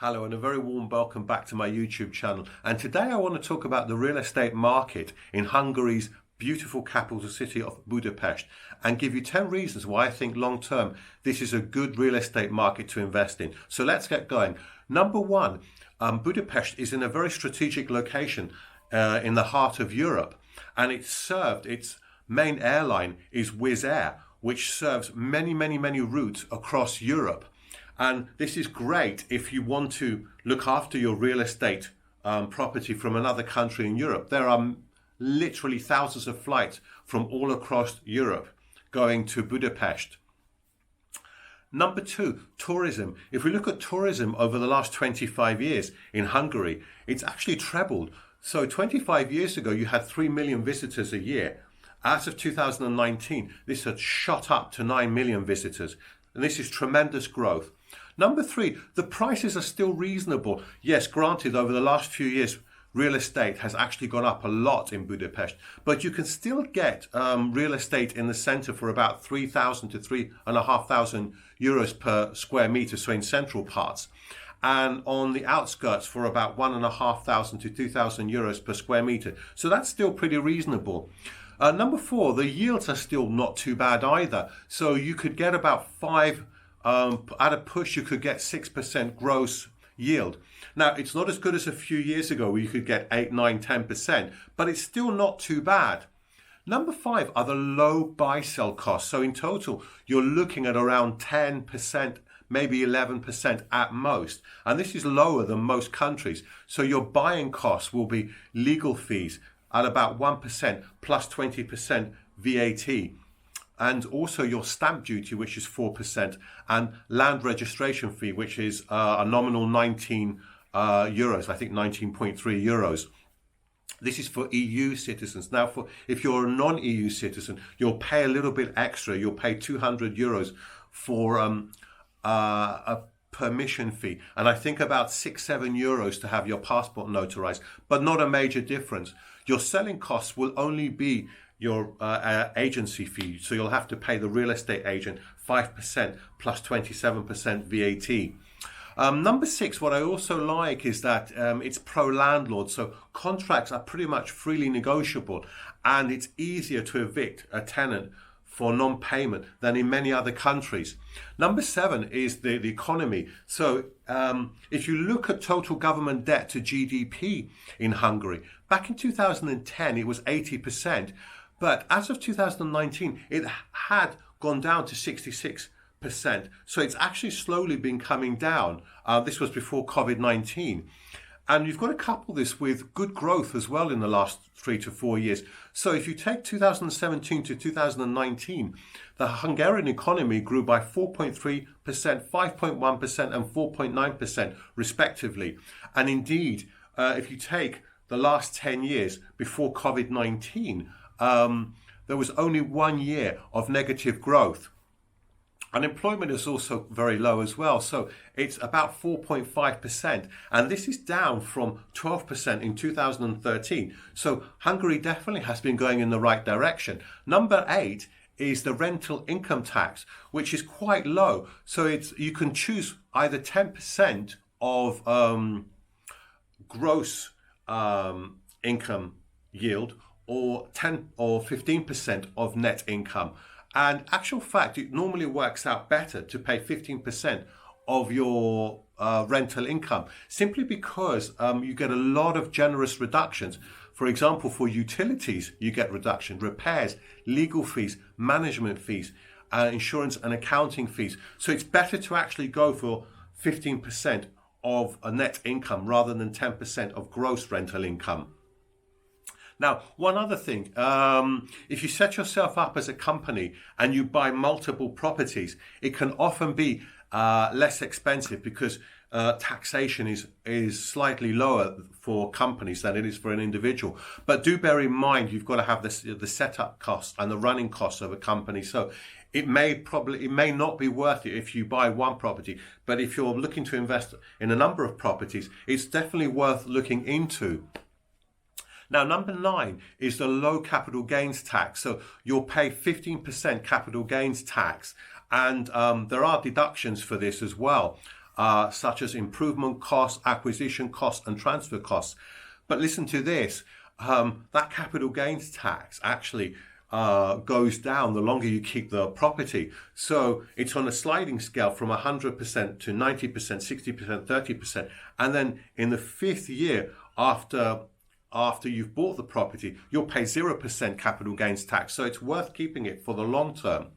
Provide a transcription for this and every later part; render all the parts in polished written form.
Hello and a very warm welcome back to my YouTube channel. And today I want to talk about the real estate market in Hungary's beautiful capital city of Budapest and give you 10 reasons why I think long term this is a good real estate market to invest in. So let's get going. Number one, Budapest is in a very strategic location in the heart of Europe, and its main airline is Wizz Air, which serves many routes across Europe. And this is great if you want to look after your real estate property from another country in Europe. There are literally thousands of flights from all across Europe going to Budapest. Number two, tourism. If we look at tourism over the last 25 years in Hungary, it's actually trebled. So 25 years ago, you had 3 million visitors a year. As of 2019, this had shot up to 9 million visitors. And this is tremendous growth. Number three, the prices are still reasonable. Yes, granted, over the last few years, real estate has actually gone up a lot in Budapest, but you can still get real estate in the centre for about 3,000 to 3,500 euros per square metre, so in central parts, and on the outskirts for about 1,500 to 2,000 euros per square metre. So that's still pretty reasonable. Number four, the yields are still not too bad either. So you could get about at a push, you could get 6% gross yield. Now, it's not as good as a few years ago where you could get 8, 9, 10%, but it's still not too bad. Number five are the low buy-sell costs. So in total, you're looking at around 10%, maybe 11% at most. And this is lower than most countries. So your buying costs will be legal fees at about 1% plus 20% VAT. And also your stamp duty, which is 4%, and land registration fee, which is a nominal 19 euros, I think 19.3 euros. This is for EU citizens. Now, if you're a non-EU citizen, you'll pay a little bit extra. You'll pay 200 euros for a permission fee, and I think about 6-7 euros to have your passport notarized, but not a major difference. Your selling costs will only be your agency fee, so you'll have to pay the real estate agent 5% plus 27% VAT. Number six, what I also like is that it's pro-landlord, so contracts are pretty much freely negotiable, and it's easier to evict a tenant for non-payment than in many other countries. Number seven is the economy. So if you look at total government debt to GDP in Hungary, back in 2010 it was 80%, but as of 2019 it had gone down to 66%. So it's actually slowly been coming down. This was before COVID-19. And you've got to couple this with good growth as well in the last 3 to 4 years. So if you take 2017 to 2019, the Hungarian economy grew by 4.3%, 5.1% and 4.9% respectively. And indeed, if you take the last 10 years before COVID-19, there was only 1 year of negative growth. Unemployment is also very low as well, so it's about 4.5%, and this is down from 12% in 2013. So Hungary definitely has been going in the right direction. Number 8 is the rental income tax, which is quite low. So you can choose either 10% of gross income yield or 10 or 15% of net income. And actual fact, it normally works out better to pay 15% of your rental income, simply because you get a lot of generous reductions. For example, for utilities, you get reduction, repairs, legal fees, management fees, insurance and accounting fees. So it's better to actually go for 15% of a net income rather than 10% of gross rental income. Now, one other thing, if you set yourself up as a company and you buy multiple properties, it can often be less expensive because taxation is slightly lower for companies than it is for an individual. But do bear in mind, you've got to have the setup costs and the running costs of a company. So it may not be worth it if you buy one property, but if you're looking to invest in a number of properties, it's definitely worth looking into. Now, number 9 is the low capital gains tax. So you'll pay 15% capital gains tax, and there are deductions for this as well. such as improvement costs, acquisition costs, and transfer costs. But listen to this, that capital gains tax actually goes down the longer you keep the property. So it's on a sliding scale from 100% to 90%, 60%, 30%. And then in the 5th year after you've bought the property, you'll pay 0% capital gains tax. So it's worth keeping it for the long term.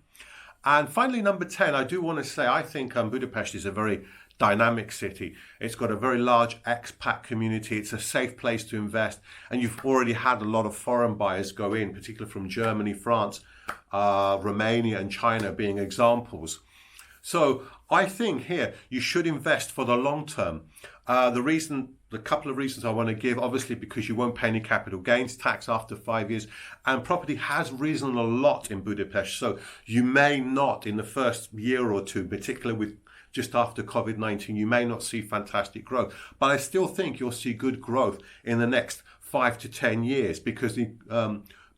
And finally, number 10, I do want to say, I think Budapest is a very dynamic city. It's got a very large expat community. It's a safe place to invest. And you've already had a lot of foreign buyers go in, particularly from Germany, France, Romania and China being examples. So I think here you should invest for the long term. The couple of reasons I want to give, obviously because you won't pay any capital gains tax after 5 years, and property has risen a lot in Budapest. So you may not, in the first year or two, particularly with just after COVID-19, you may not see fantastic growth. But I still think you'll see good growth in the next 5 to 10 years because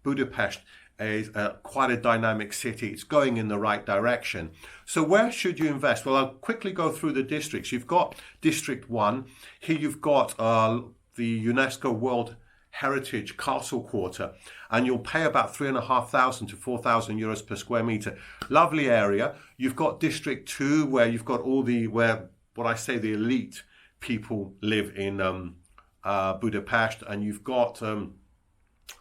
Budapest is quite a dynamic city. It's going in the right direction. So where should you invest? Well, I'll quickly go through the districts. You've got District 1. Here you've got the UNESCO World Heritage Castle Quarter, and you'll pay about 3,500 to 4,000 euros per square meter. Lovely area. You've got District 2, where you've got where the elite people live in Budapest, and you've got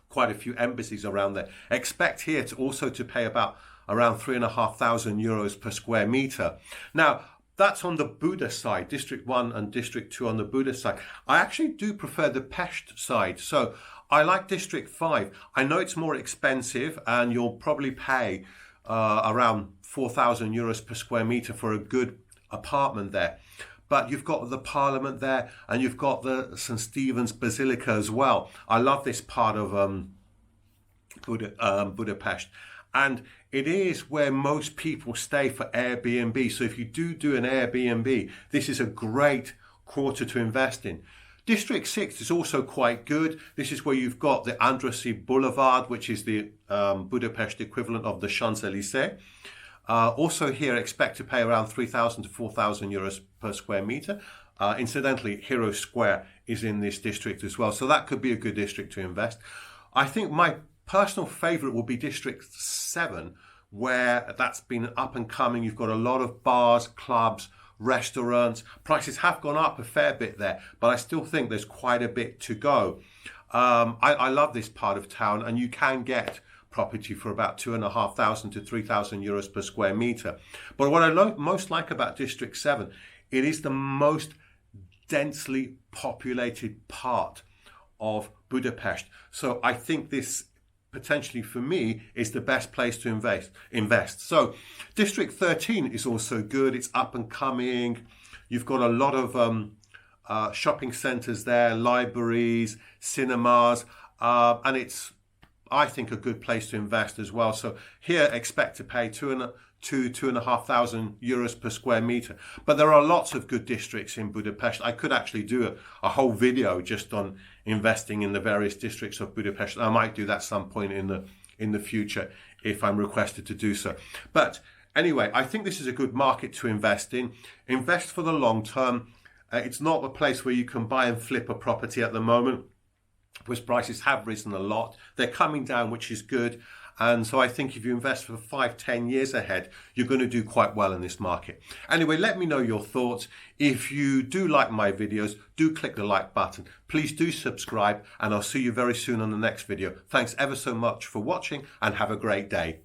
quite a few embassies around there. Expect here to also pay about around 3,500 euros per square meter. Now, that's on the Buda side, District 1 and District 2 on the Buda side. I actually do prefer the Pest side. So I like District 5. I know it's more expensive and you'll probably pay around 4,000 euros per square meter for a good apartment there. But you've got the Parliament there and you've got the St. Stephen's Basilica as well. I love this part of Budapest. And it is where most people stay for Airbnb. So if you do an Airbnb, this is a great quarter to invest in. District 6 is also quite good. This is where you've got the Andrassy Boulevard, which is the Budapest equivalent of the Champs-Élysées. Also here, expect to pay around 3,000 to 4,000 euros per square meter. Incidentally, Hero Square is in this district as well. So that could be a good district to invest. I think my personal favorite will be District 7, where that's been up and coming. You've got a lot of bars, clubs, restaurants. Prices have gone up a fair bit there, but I still think there's quite a bit to go. I love this part of town, and you can get property for about 2,500 to 3,000 euros per square meter. But what I most like about District 7, it is the most densely populated part of Budapest. So I think this potentially for me is the best place to invest. So District 13 is also good. It's up and coming. You've got a lot of shopping centres there, libraries, cinemas, and it's, I think, a good place to invest as well. So here expect to pay 2,500 euros per square meter. But there are lots of good districts in Budapest. I could actually do a whole video just on investing in the various districts of Budapest. I might do that some point in the future if I'm requested to do so. But anyway, I think this is a good market to invest in. Invest for the long term. It's not a place where you can buy and flip a property at the moment, because prices have risen a lot. They're coming down, which is good. And so I think if you invest for 5-10 years ahead, you're going to do quite well in this market. Anyway, let me know your thoughts. If you do like my videos, do click the like button. Please do subscribe, and I'll see you very soon on the next video. Thanks ever so much for watching, and have a great day.